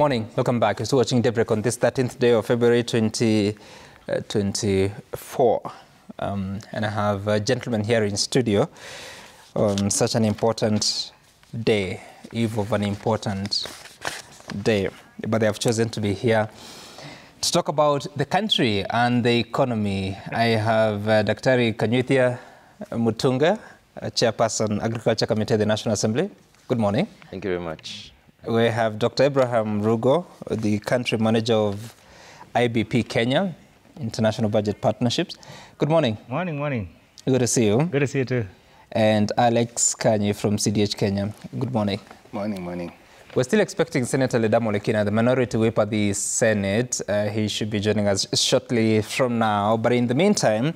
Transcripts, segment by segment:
morning. Welcome back. You're still watching Daybreak on this 13th day of February 2024. And I have a gentleman here in studio on such an important day, eve of an important day. But they have chosen to be here to talk about the country and the economy. I have Dr. Kanyuthia Mutunga, Chairperson, Agriculture Committee of the National Assembly. Good morning. Thank you very much. We have Dr. Abraham Rugo, the Country Manager of IBP Kenya, International Budget Partnerships. Good morning. Morning, morning. Good to see you. Good to see you too. And Alex Kanyi from CDH Kenya. Good morning. Morning, morning. We're still expecting Senator Ledamo Lekina, the Minority Whip at the Senate. He should be joining us shortly from now. But in the meantime,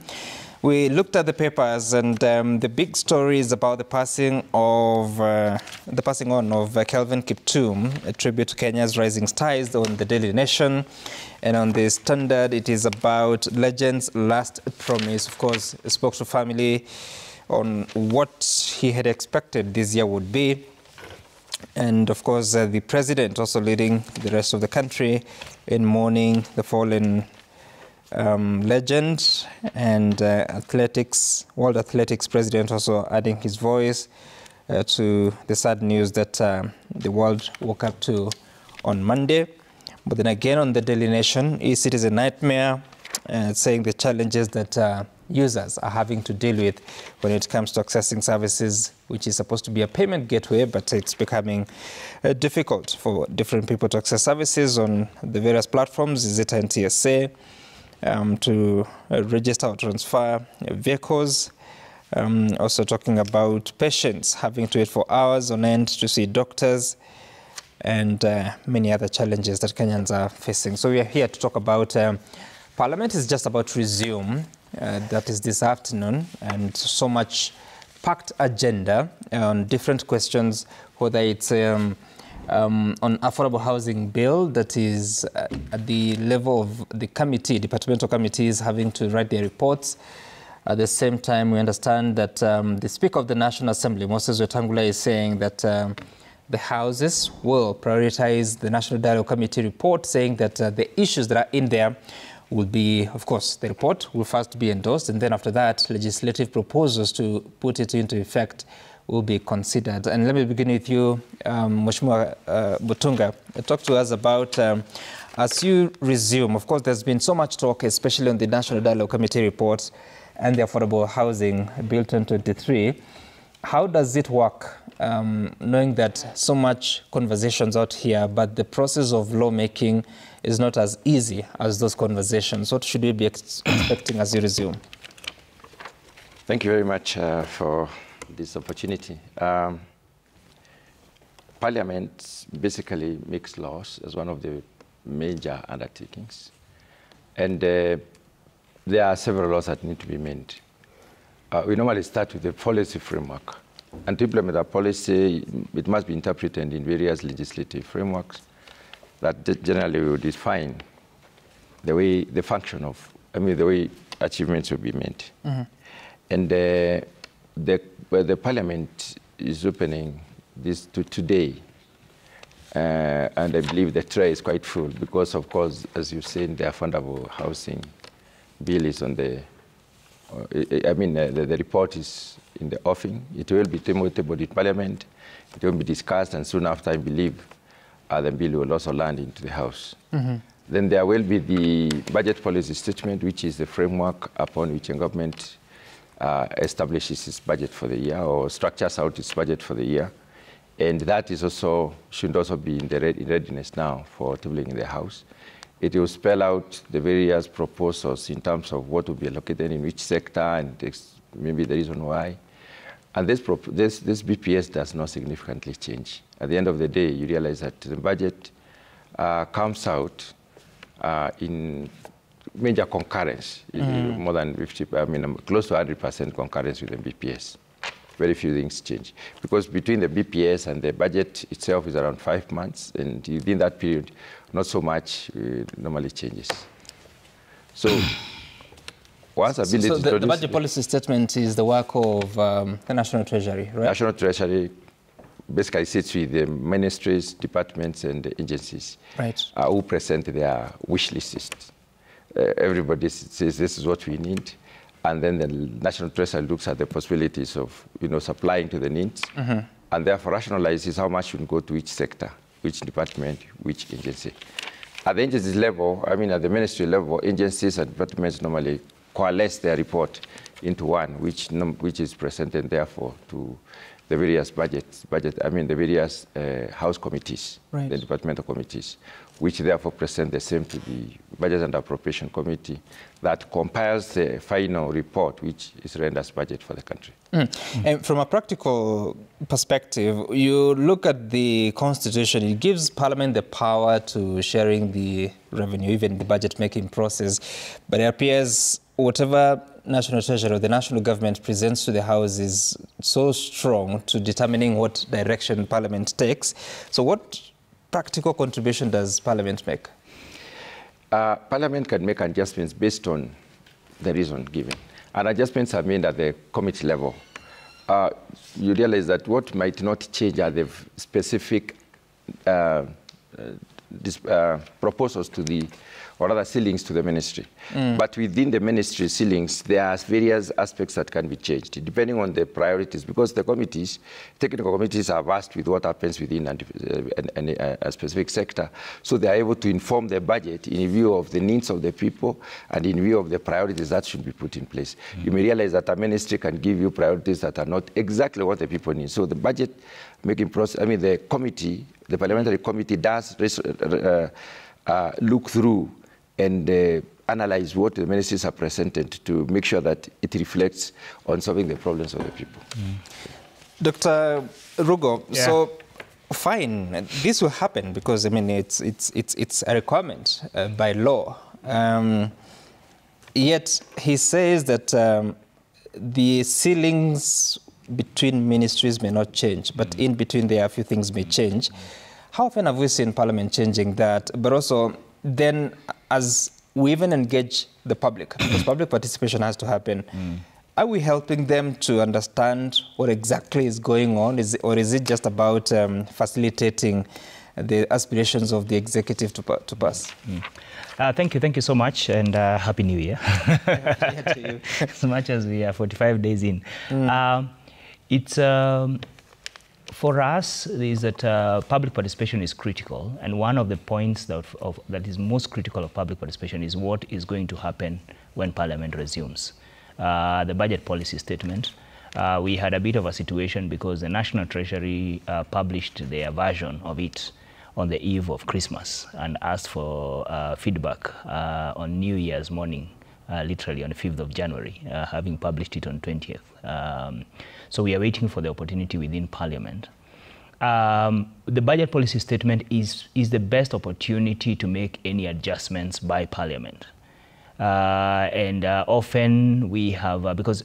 we looked at the papers, and the big story is about the passing on of Kelvin Kiptum, a tribute to Kenya's rising stars on the Daily Nation. And on the Standard, it is about legend's last promise. Of course, he spoke to family on what he had expected this year would be. And of course, the president also leading the rest of the country in mourning the fallen legend, and World Athletics president also adding his voice to the sad news that the world woke up to on Monday. But then again on the Daily Nation, it is a nightmare, saying the challenges that users are having to deal with when it comes to accessing services, which is supposed to be a payment gateway, but it's becoming difficult for different people to access services on the various platforms. Is it NTSA? To register or transfer vehicles. Also talking about patients having to wait for hours on end to see doctors, and many other challenges that Kenyans are facing. So we are here to talk about Parliament is just about to resume. That is this afternoon, and so much packed agenda on different questions, whether it's on affordable housing bill that is at the level of the committee, departmental committees having to write their reports. At the same time, we understand that the Speaker of the National Assembly, Moses Wetangula, is saying that the houses will prioritize the National Dialogue Committee report, saying that the issues that are in there will be, of course, the report will first be endorsed, and then after that, legislative proposals to put it into effect will be considered. And let me begin with you, Mheshimiwa Mutunga. Talk to us about, as you resume, of course, there's been so much talk, especially on the National Dialogue Committee reports and the Affordable Housing Bill 2023. How does it work, knowing that so much conversations out here, but the process of lawmaking is not as easy as those conversations? What should we be expecting as you resume? Thank you very much for this opportunity. Parliament basically makes laws as one of the major undertakings. And there are several laws that need to be made. We normally start with the policy framework. And to implement a policy, it must be interpreted in various legislative frameworks that generally will define the way, the function of, the way achievements will be made. Mm-hmm. And the Parliament is opening this today, and I believe the tray is quite full because, of course, as you've seen, the affordable housing bill is on the, the report is in the offing. It will be tabled in Parliament. It will be discussed, and soon after, I believe, the bill will also land into the House. Mm-hmm. Then there will be the budget policy statement, which is the framework upon which a government establishes its budget for the year or structures out its budget for the year. And that is also, should also be in readiness now for tabling in the House. It will spell out the various proposals in terms of what will be allocated in which sector and maybe the reason why. And this BPS does not significantly change. At the end of the day, you realize that the budget comes out in major concurrence, more than 50, close to 100% concurrence with the BPS. Very few things change. Because between the BPS and the budget itself is around 5 months, and within that period, not so much normally changes. So, once a bill is introduced, the budget policy statement is the work of the National Treasury, right? National Treasury, basically sits with the ministries, departments, and the agencies, right, who present their wish lists. Everybody says this is what we need, and then the National Treasury looks at the possibilities of supplying to the needs, and therefore rationalizes how much should go to each sector, which department, which agency. At the agencies level, I mean at the ministry level, agencies and departments normally coalesce their report into one, which is presented therefore to the various the various house committees, right, the departmental committees, which therefore present the same to the Budget and Appropriation Committee that compiles the final report, which is rendered as budget for the country. And from a practical perspective, you look at the Constitution, it gives Parliament the power to sharing the revenue, even the budget-making process, but it appears whatever National Treasury or the national government presents to the House is so strong to determining what direction Parliament takes. So what practical contribution does Parliament make? Parliament can make adjustments based on the reason given. And adjustments are made at the committee level. You realize that what might not change are the specific proposals to the, or rather ceilings to the ministry. But within the ministry ceilings, there are various aspects that can be changed, depending on the priorities, because the committees, technical committees are vast with what happens within a specific sector. So they are able to inform the budget in view of the needs of the people and in view of the priorities that should be put in place. You may realize that a ministry can give you priorities that are not exactly what the people need. So the budget making process, the committee, the parliamentary committee does look through and analyze what the ministries are presented to make sure that it reflects on solving the problems of the people. Dr. Rugo, so fine, this will happen because it's a requirement by law. Yet he says that the ceilings between ministries may not change, but in between there a few things may change. How often have we seen Parliament changing that? But also, then as we even engage the public, because public participation has to happen, are we helping them to understand what exactly is going on? Or is it just about facilitating the aspirations of the executive to pass? Thank you so much, and Happy New Year. Happy New Year to you. As much as we are 45 days in. It's for us is that public participation is critical, and one of the points that is most critical of public participation is what is going to happen when Parliament resumes. The budget policy statement, we had a bit of a situation because the National Treasury published their version of it on the eve of Christmas and asked for feedback on New Year's morning, literally on the 5th of January, having published it on 20th. So we are waiting for the opportunity within Parliament. The budget policy statement is the best opportunity to make any adjustments by Parliament. And often we have, because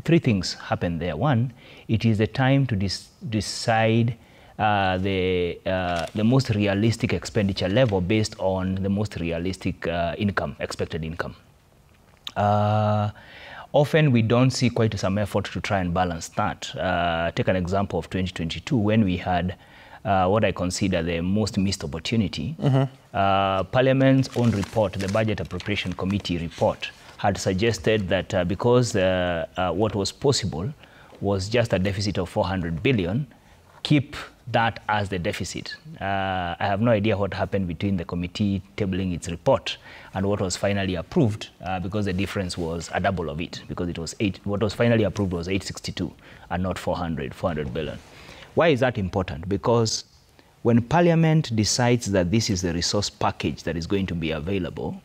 three things happen there. One, it is the time to decide the most realistic expenditure level based on the most realistic expected income. Often we don't see quite some effort to try and balance that. Take an example of 2022 when we had what I consider the most missed opportunity. Parliament's own report, the Budget Appropriation Committee report, had suggested that because what was possible was just a deficit of 400 billion, keep that as the deficit. I have no idea what happened between the committee tabling its report and what was finally approved, because the difference was a double of it, because it was what was finally approved was 862 and not 400 billion. Why is that important? Because when Parliament decides that this is the resource package that is going to be available,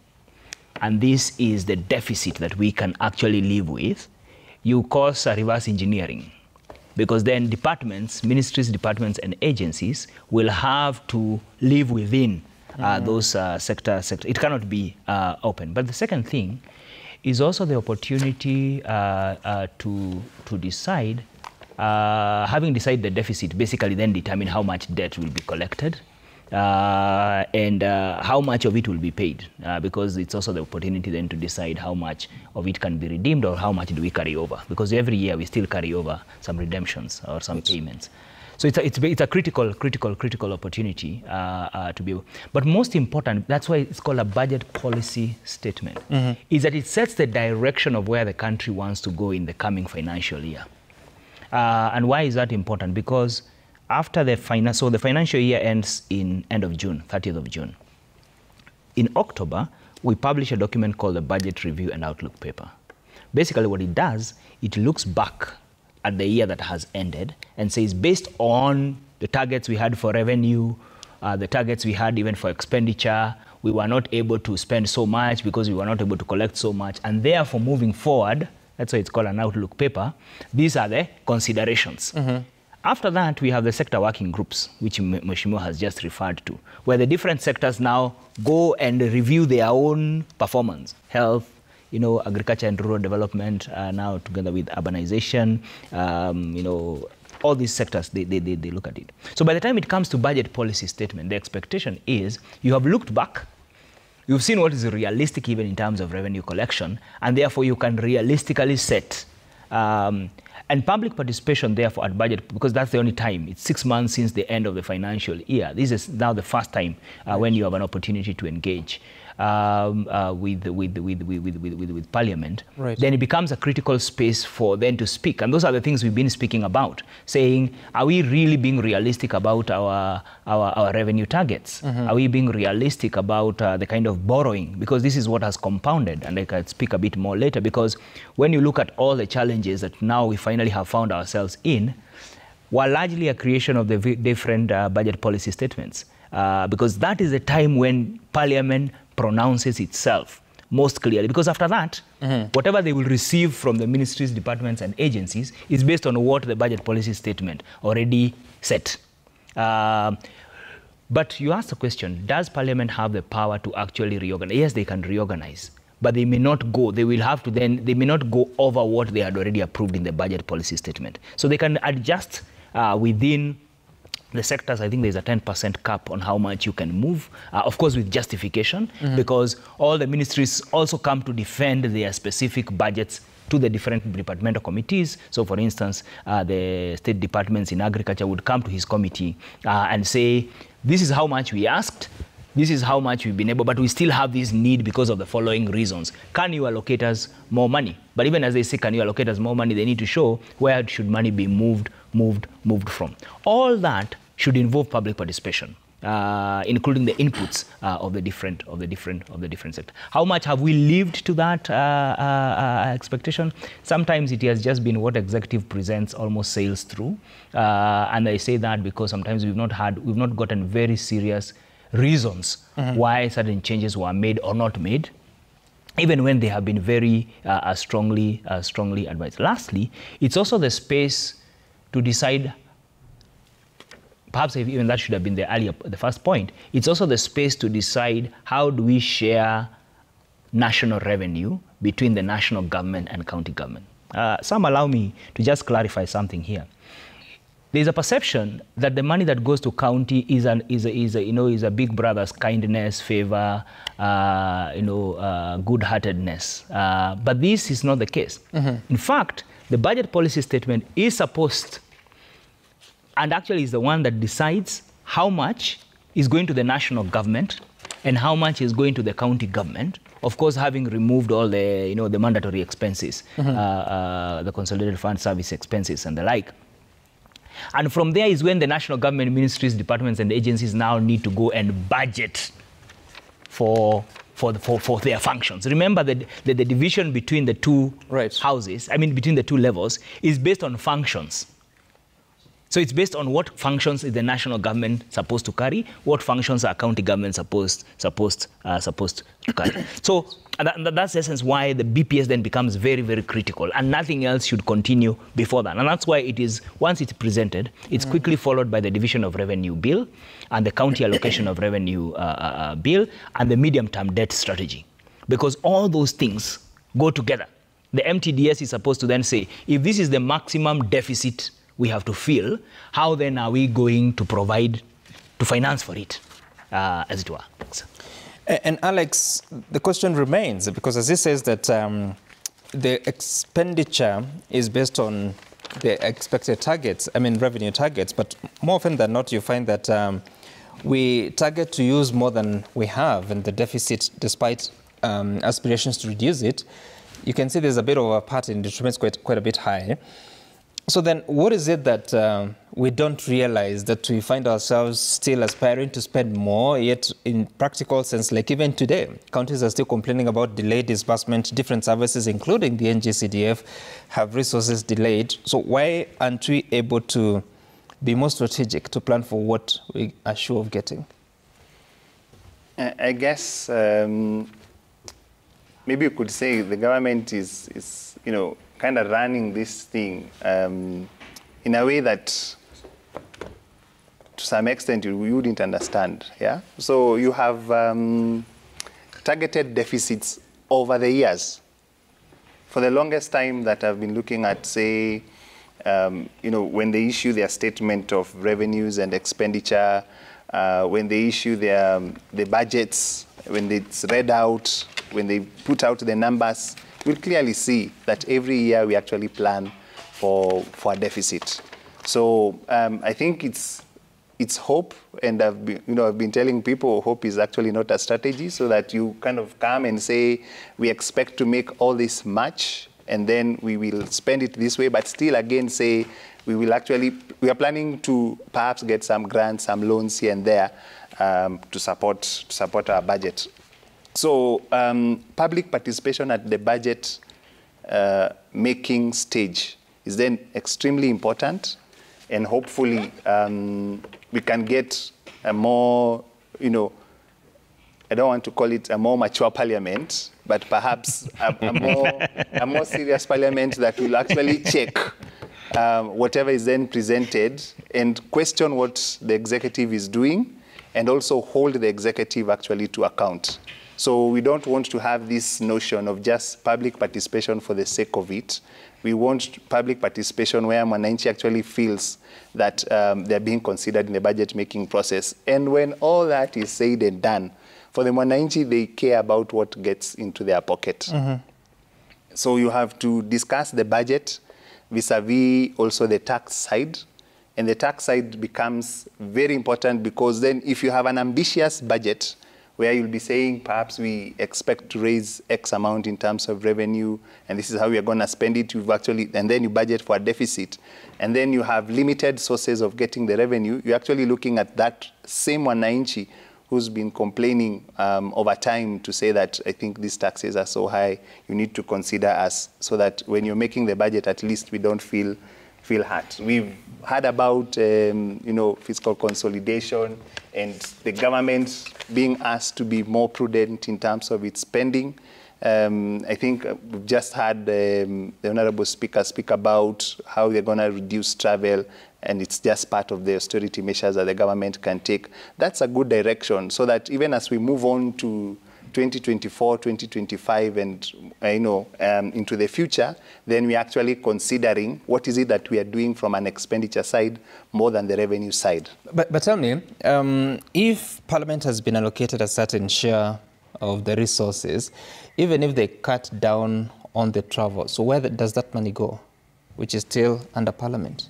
and this is the deficit that we can actually live with, you cause a reverse engineering. Because then departments, ministries, departments, and agencies will have to live within those sector. It cannot be open. But the second thing is also the opportunity to decide, having decided the deficit, basically then determine how much debt will be collected and how much of it will be paid, because it's also the opportunity then to decide how much of it can be redeemed or how much do we carry over, because every year we still carry over some redemptions or some payments. So it's a critical opportunity to be able. But most important, that's why it's called a budget policy statement, is that it sets the direction of where the country wants to go in the coming financial year. And why is that important? Because after the financial year ends in end of June, 30th of June. In October, we publish a document called the Budget Review and Outlook Paper. Basically what it does, it looks back at the year that has ended and says, based on the targets we had for revenue, the targets we had even for expenditure, we were not able to spend so much because we were not able to collect so much. And therefore, moving forward, that's why it's called an outlook paper, these are the considerations. After that, we have the sector working groups, which Mheshimiwa has just referred to, where the different sectors now go and review their own performance, health, agriculture and rural development, now together with urbanization, all these sectors, they look at it. So by the time it comes to budget policy statement, the expectation is you have looked back, you've seen what is realistic even in terms of revenue collection, and therefore you can realistically set. And public participation, therefore, at budget, because that's the only time. It's 6 months since the end of the financial year. This is now the first time when you have an opportunity to engage with Parliament. Right. Then it becomes a critical space for them to speak. And those are the things we've been speaking about, saying, are we really being realistic about our revenue targets? Are we being realistic about the kind of borrowing? Because this is what has compounded, and I can speak a bit more later, because when you look at all the challenges that now we finally have found ourselves in, were largely a creation of the different budget policy statements. Because that is the time when Parliament pronounces itself most clearly. Because after that, whatever they will receive from the ministries, departments, and agencies is based on what the budget policy statement already set. But you asked the question, does Parliament have the power to actually reorganize? Yes, they can reorganize, but they may not go. They will have to then, they may not go over what they had already approved in the budget policy statement. So they can adjust within the sectors. I think there's a 10% cap on how much you can move, of course with justification, because all the ministries also come to defend their specific budgets to the different departmental committees. So for instance, the state departments in agriculture would come to his committee and say, this is how much we asked, this is how much we've been able, but we still have this need because of the following reasons. Can you allocate us more money? But even as they say, can you allocate us more money, they need to show where should money be moved from. All that should involve public participation, including the inputs of the different sectors. How much have we lived to that expectation? Sometimes it has just been what executive presents, almost sails through, and I say that because sometimes we've not gotten very serious reasons why certain changes were made or not made, even when they have been very strongly advised. Lastly, it's also the space to decide. Perhaps even that should have been the first point. It's also the space to decide how do we share national revenue between the national government and county government. Some allow me to just clarify something here. There's a perception that the money that goes to county is a big brother's kindness, favor, good-heartedness. But this is not the case. In fact, the budget policy statement is supposed, and actually is the one that decides how much is going to the national government and how much is going to the county government. Of course, having removed all the, the mandatory expenses, the consolidated fund service expenses and the like. And from there is when the national government ministries, departments, and agencies now need to go and budget for their functions. Remember that the division between the two houses, between the two levels, is based on functions. So it's based on what functions is the national government supposed to carry, what functions are county government supposed to carry. So that's the essence why the BPS then becomes very, very critical, and nothing else should continue before that. And that's why it is, once it's presented, it's quickly followed by the Division of Revenue Bill and the County Allocation of Revenue Bill and the medium-term debt strategy. Because all those things go together. The MTDS is supposed to then say, if this is the maximum deficit we have to fill, how then are we going to provide, to finance for it, as it were? And Alex, the question remains, because as he says that the expenditure is based on the expected targets, I mean revenue targets, but more often than not you find that we target to use more than we have, and the deficit, despite aspirations to reduce it, you can see there's a bit of a pattern that remains quite a bit high. So then what is it that we don't realize, that we find ourselves still aspiring to spend more, yet in practical sense, like even today, counties are still complaining about delayed disbursement. Different services, including the NGCDF, have resources delayed. So why aren't we able to be more strategic to plan for what we are sure of getting? I guess maybe you could say the government is you know, kind of running this thing in a way that to some extent you wouldn't understand, yeah? So you have targeted deficits over the years. For the longest time that I've been looking at, say, you know, when they issue their statement of revenues and expenditure, when they issue the budgets, when it's read out, when they put out the numbers, we'll clearly see that every year we actually plan for a deficit. So I think it's hope, and I've been telling people hope is actually not a strategy, so that you kind of come and say we expect to make all this much, and then we will spend it this way, but still again say we are planning to perhaps get some grants, some loans here and there to support our budget. So public participation at the budget making stage is then extremely important, and hopefully we can get a more, you know, I don't want to call it a more mature parliament, but perhaps a more serious parliament that will actually check whatever is then presented and question what the executive is doing, and also hold the executive actually to account. So we don't want to have this notion of just public participation for the sake of it. We want public participation where Mwananchi actually feels that they're being considered in the budget-making process. And when all that is said and done, for the Mwananchi, they care about what gets into their pocket. Mm-hmm. So you have to discuss the budget vis-a-vis also the tax side. And the tax side becomes very important, because then if you have an ambitious budget, where you'll be saying perhaps we expect to raise X amount in terms of revenue, and this is how we are going to spend it, and then you budget for a deficit, and then you have limited sources of getting the revenue, you're actually looking at that same Wananchi who's been complaining over time to say that, I think these taxes are so high, you need to consider us, so that when you're making the budget, at least we don't feel hurt. We've heard about fiscal consolidation and the government being asked to be more prudent in terms of its spending. I think we've just had the Honorable Speaker speak about how they're going to reduce travel, and it's just part of the austerity measures that the government can take. That's a good direction, so that even as we move on to 2024, 2025, and into the future, then we're actually considering what is it that we are doing from an expenditure side more than the revenue side. But tell me, if Parliament has been allocated a certain share of the resources, even if they cut down on the travel, so where does that money go, which is still under Parliament?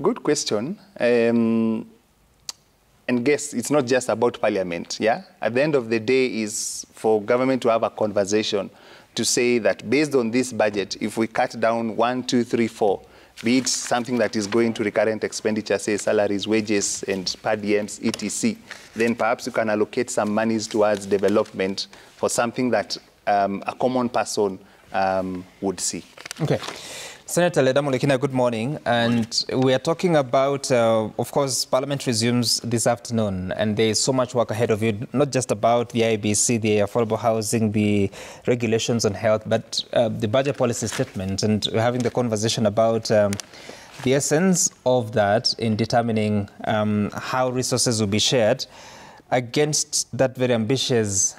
Good question. And guess it's not just about Parliament, yeah? At the end of the day is for government to have a conversation to say that based on this budget, if we cut down 1, 2, 3, 4, be it something that is going to recurrent expenditure, say salaries, wages, and per diems, etc., then perhaps you can allocate some monies towards development for something that a common person would see. Okay. Senator Ledamo Lekina, good morning. And we are talking about, of course, Parliament resumes this afternoon, and there is so much work ahead of you, not just about the IBC, the affordable housing, the regulations on health, but the budget policy statement. And we're having the conversation about the essence of that in determining how resources will be shared against that very ambitious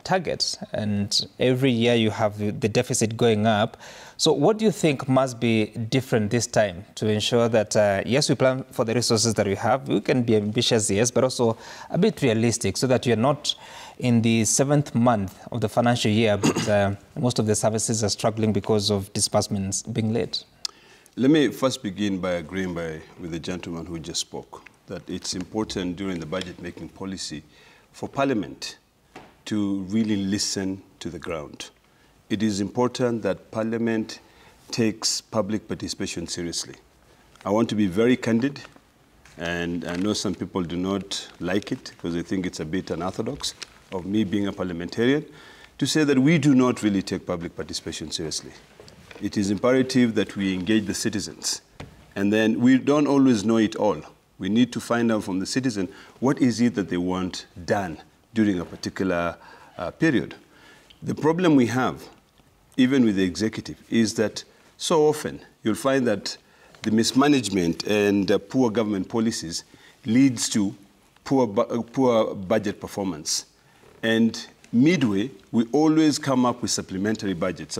target. And every year you have the deficit going up. So what do you think must be different this time to ensure that, yes, we plan for the resources that we have, we can be ambitious, yes, but also a bit realistic, so that you're not in the 7th month of the financial year, but most of the services are struggling because of disbursements being late? Let me first begin by agreeing with the gentleman who just spoke, that it's important during the budget-making policy for Parliament to really listen to the ground. It is important that Parliament takes public participation seriously. I want to be very candid, and I know some people do not like it because they think it's a bit unorthodox of me being a parliamentarian, to say that we do not really take public participation seriously. It is imperative that we engage the citizens. And then we don't always know it all. We need to find out from the citizen what is it that they want done during a particular period. The problem we have, even with the executive, is that so often you'll find that the mismanagement and poor government policies leads to poor budget performance. And midway, we always come up with supplementary budgets.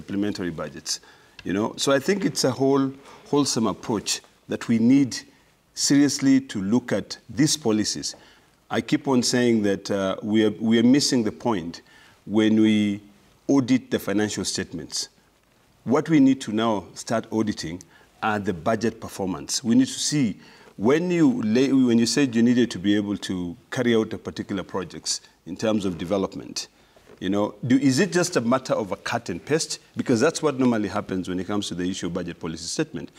You know? So I think it's a wholesome approach that we need seriously to look at these policies. I keep on saying that we are missing the point when we audit the financial statements. What we need to now start auditing are the budget performance. We need to see when you said you needed to be able to carry out a particular projects in terms of development. You know, is it just a matter of a cut and paste? Because that's what normally happens when it comes to the issue of budget policy statement.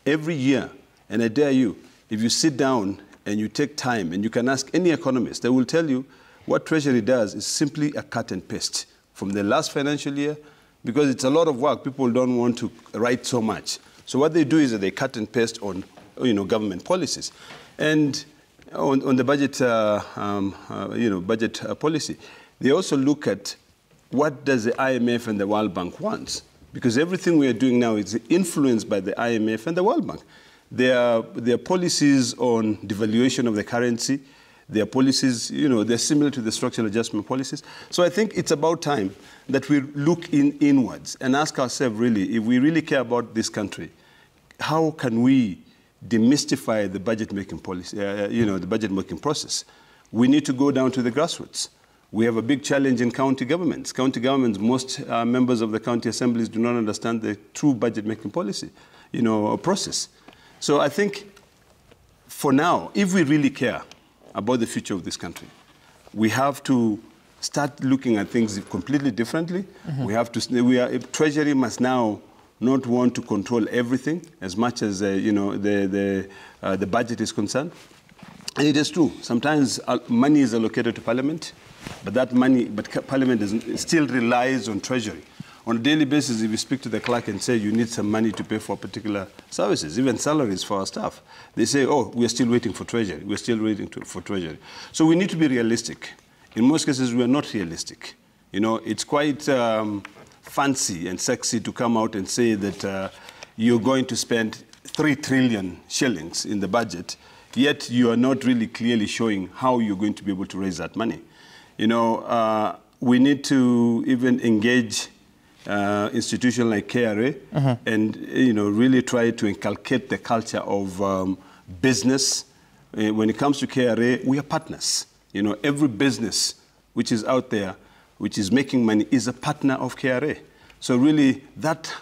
Every year, and I dare you, if you sit down and you take time and you can ask any economist, they will tell you what Treasury does is simply a cut and paste from the last financial year, because it's a lot of work. People don't want to write so much. So what they do is that they cut and paste on, government policies. And on the budget, budget policy, they also look at what does the IMF and the World Bank want, because everything we are doing now is influenced by the IMF and the World Bank. Their policies on devaluation of the currency, their policies, they're similar to the structural adjustment policies. So I think it's about time that we look inwards and ask ourselves, really, if we really care about this country, how can we demystify the budget-making policy, the budget-making process? We need to go down to the grassroots. We have a big challenge in county governments. County governments, most members of the county assemblies do not understand the true budget-making policy, process. So I think for now, if we really care about the future of this country, we have to start looking at things completely differently. Mm-hmm. Treasury must now not want to control everything as much as the budget is concerned. And it is true. Sometimes money is allocated to Parliament, but Parliament still relies on Treasury. On a daily basis, if you speak to the clerk and say you need some money to pay for particular services, even salaries for our staff, they say, oh, we're still waiting for Treasury. We're still waiting for Treasury. So we need to be realistic. In most cases, we are not realistic. It's quite fancy and sexy to come out and say that you're going to spend 3 trillion shillings in the budget, yet you are not really clearly showing how you're going to be able to raise that money. We need to even engage institutions like KRA and really try to inculcate the culture of business. When it comes to KRA, we are partners. Every business which is out there, which is making money, is a partner of KRA. So really, that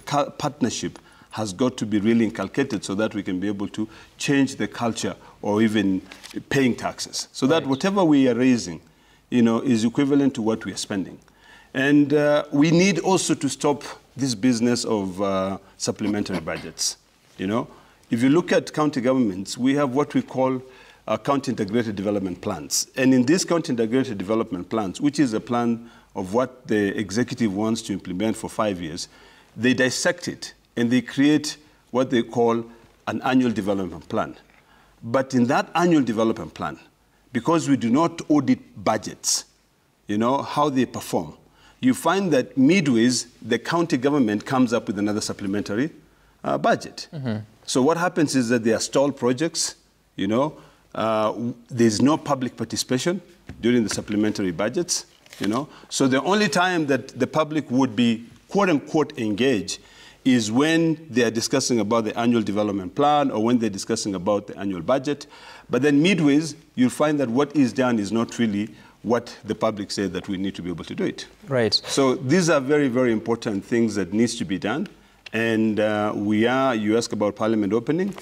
partnership has got to be really inculcated so that we can be able to change the culture or even paying taxes. So that whatever we are raising, is equivalent to what we are spending. And we need also to stop this business of supplementary budgets. If you look at county governments, we have what we call county integrated development plans. And in these county integrated development plans, which is a plan of what the executive wants to implement for 5 years, they dissect it and they create what they call an annual development plan. But in that annual development plan, because we do not audit budgets, how they perform, you find that midways, the county government comes up with another supplementary budget. Mm-hmm. So what happens is that there are stalled projects, there's no public participation during the supplementary budgets, So the only time that the public would be, quote unquote, engaged is when they're discussing about the annual development plan or when they're discussing about the annual budget. But then midways, you'll find that what is done is not really what the public said that we need to be able to do it. Right. So these are very, very important things that needs to be done. And you ask about Parliament opening.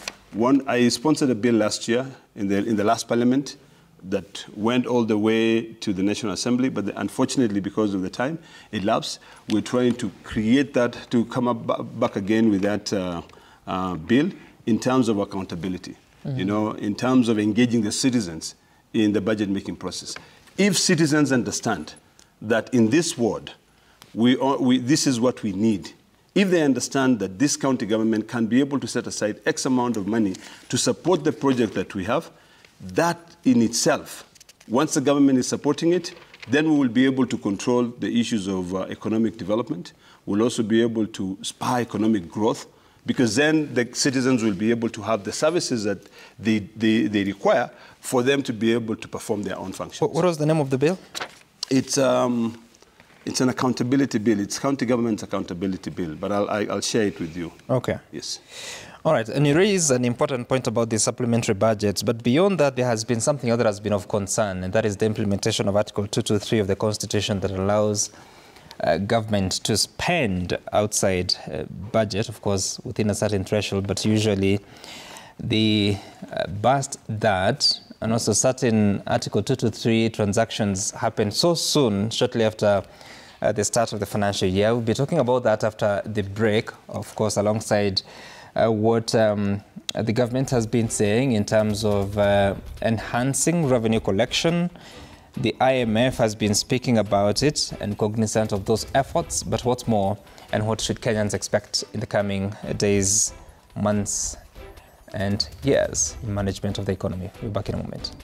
I sponsored a bill last year in the last Parliament that went all the way to the National Assembly, but unfortunately, because of the time it lapsed, we're trying to create that, to come back again with that bill in terms of accountability, you know, in terms of engaging the citizens in the budget-making process. If citizens understand that in this ward, this is what we need, if they understand that this county government can be able to set aside X amount of money to support the project that we have, that in itself, once the government is supporting it, then we will be able to control the issues of economic development. We'll also be able to spur economic growth, because then the citizens will be able to have the services that they require for them to be able to perform their own functions. What was the name of the bill? It's an accountability bill. It's county government's accountability bill, but I'll share it with you. Okay. Yes. All right, and you raise an important point about the supplementary budgets, but beyond that, there has been something other that has been of concern, and that is the implementation of Article 223 of the Constitution that allows government to spend outside budget, of course, within a certain threshold, but usually they burst that, and also certain Article 223 transactions happen so soon, shortly after the start of the financial year. We'll be talking about that after the break, of course, alongside what the government has been saying in terms of enhancing revenue collection. The IMF has been speaking about it and cognizant of those efforts, but what's more, and what should Kenyans expect in the coming days, months, and years in management of the economy? We'll be back in a moment.